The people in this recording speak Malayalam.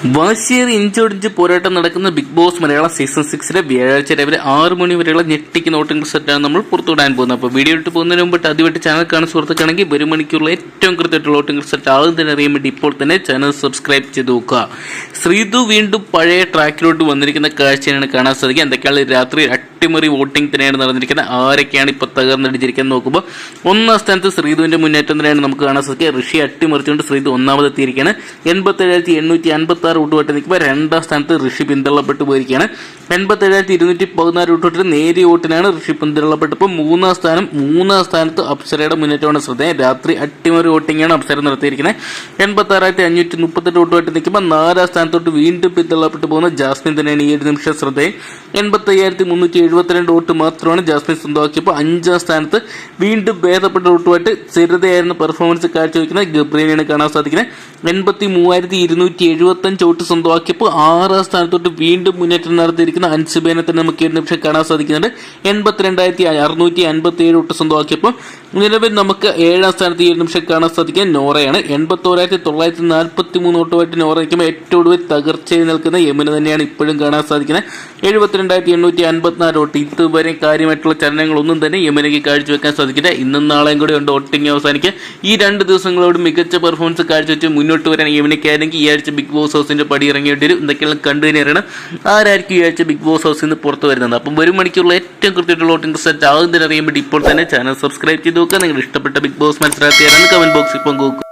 വാശിയേറി ഇഞ്ചോടിഞ്ച് പോരാട്ടം നടക്കുന്ന ബിഗ് ബോസ് മലയാളം സീസൺ 6 വ്യാഴാഴ്ച രാവിലെ 6 മണി വരെയുള്ള ഞെട്ടിക്കുന്ന വോട്ടിംഗ് സെറ്റാണ് നമ്മൾ പുറത്തുവിടാൻ പോകുന്നത്. അപ്പോൾ വീഡിയോ ഇട്ട് പോകുന്നതിന് മുമ്പ് ആദ്യമായിട്ട് ചാനൽ കാണുന്ന സുഹൃത്തുക്കാണെങ്കിൽ 1 മണിക്കൂറിൽ ഏറ്റവും കൃത്യമായിട്ടുള്ള വോട്ടിംഗ് സെറ്റ് ആദ്യം തന്നെ അറിയാൻ വേണ്ടി ഇപ്പോൾ തന്നെ ചാനൽ സബ്സ്ക്രൈബ് ചെയ്ത് നോക്കുക. ശ്രീതു വീണ്ടും പഴയ ട്രാക്കിലോട്ട് വന്നിരിക്കുന്ന കാഴ്ചയാണ് കാണാൻ സാധിക്കുക. എന്തൊക്കെയാണ് രാത്രി അട്ടിമറി വോട്ടിംഗ് തന്നെയാണ് നടന്നിരിക്കുന്നത്. ആരൊക്കെയാണ് ഇപ്പോൾ തകർന്നടിച്ചിരിക്കുന്നത് നോക്കുമ്പോൾ 1ാം സ്ഥാനത്ത് ശ്രീതുവിന്റെ മുന്നേറ്റം തന്നെയാണ് നമുക്ക് കാണാൻ സാധിക്കുക. ഋഷി അട്ടിമറിച്ചുകൊണ്ട് ശ്രീതു 1ാമതെത്തിയിരിക്കുകയാണ്. 87,856 വോട്ടുമായിട്ട് നിൽക്കുമ്പോൾ 2ാം സ്ഥാനത്ത് ഋഷി പിന്തള്ളപ്പെട്ടു പോയിരിക്കുകയാണ്. 87,214 വോട്ട് നേരിയ വോട്ടിനാണ് ഋഷി പിന്തള്ളപ്പെട്ടപ്പോൾ 3ാം സ്ഥാനത്ത് അപ്സരയുടെ മുന്നേറ്റമാണ് ശ്രദ്ധേയം. രാത്രി അട്ടിമറി വോട്ടിംഗാണ് അപ്സര നടത്തിയിരിക്കുന്നത്. 86,538 വോട്ടുമായിട്ട് നിൽക്കുമ്പോൾ 4ാം സ്ഥാനത്തോട്ട് വീണ്ടും പിന്തള്ളപ്പെട്ടു പോകുന്ന ജാസ്മിൻ തന്നെയാണ് ഈ ഒരു നിമിഷം ശ്രദ്ധേയം. 85,372 വോട്ട് മാത്രമാണ് ജാസ്മിൻ സ്വന്തമാക്കിയപ്പോൾ 5ാം സ്ഥാനത്ത് വീണ്ടും ഭേദപ്പെട്ട വോട്ടുമായിട്ട് സ്ഥിരതയായിരുന്ന പെർഫോമൻസ് കാഴ്ചവെക്കുന്ന ഗബ്രിയെയാണ് കാണാൻ സാധിക്കുന്നത്. 83,275 വോട്ട് സ്വന്തമാക്കിയപ്പോൾ 6ാം സ്ഥാനത്തോട്ട് വീണ്ടും മുന്നേറ്റം നടത്തിയിരിക്കുന്ന അൻസുബേനെ തന്നെ നമുക്ക് ഈ നിമിഷം കാണാൻ സാധിക്കുന്നുണ്ട്. 82,657 വോട്ട് സ്വന്തമാക്കിയപ്പോൾ നിലവിൽ നമുക്ക് 7ാം സ്ഥാനത്ത് ഈ നിമിഷം കാണാൻ സാധിക്കുന്നത് നോറയാണ്. 81,943 വോട്ടുമായിട്ട് നോറ നിൽക്കുമ്പോൾ ഏറ്റവും ഒടുവിൽ തകർച്ചയിൽ നിൽക്കുന്ന യമുന തന്നെയാണ് ഇപ്പോഴും കാണാൻ സാധിക്കുന്നത്. 72,854 വോട്ട്. ഇതുവരെ കാര്യമായിട്ടുള്ള ചലനങ്ങളൊന്നും തന്നെ യമുനയ്ക്ക് കാഴ്ചവെക്കാൻ സാധിക്കില്ല. ഇന്നും നാളെയും കൂടെ ഉണ്ട് വോട്ടിംഗ് അവസാനിക്കുക. ഈ 2 ദിവസങ്ങളോട് മികച്ച പെർഫോമൻസ് കാഴ്ചവെച്ച് മുന്നോട്ട് വരാൻ യമുനയ്ക്കാണെങ്കിൽ ഈ ആഴ്ച ബിഗ് ബോസ് ഹൗസിന്റെ പടി ഇറങ്ങേണ്ടി വരും. എന്തൊക്കെയാണ് കണ്ടു തന്നെയാണ് ആരായിരിക്കും ഈ ആഴ്ച ബിഗ് ബോസ് ഹൗസിൽ നിന്ന് പുറത്തു വരുന്നത്. അപ്പം 1 മണിക്കൂറുള്ള ഏറ്റവും കൃത്യമായിട്ടുള്ള വോട്ടിംഗ് സെറ്റ് ആദ്യം തന്നെ അറിയാൻ വേണ്ടി ഇപ്പോൾ തന്നെ ചാനൽ സബ്സ്ക്രൈബ് ചെയ്ത് നോക്കുക. നിങ്ങൾ ഇഷ്ടപ്പെട്ട ബിഗ് ബോസ് മത്സരാർത്ഥിയാണെന്ന് കമന്റ് ബോക്സിൽ പങ്കുവെക്കുക.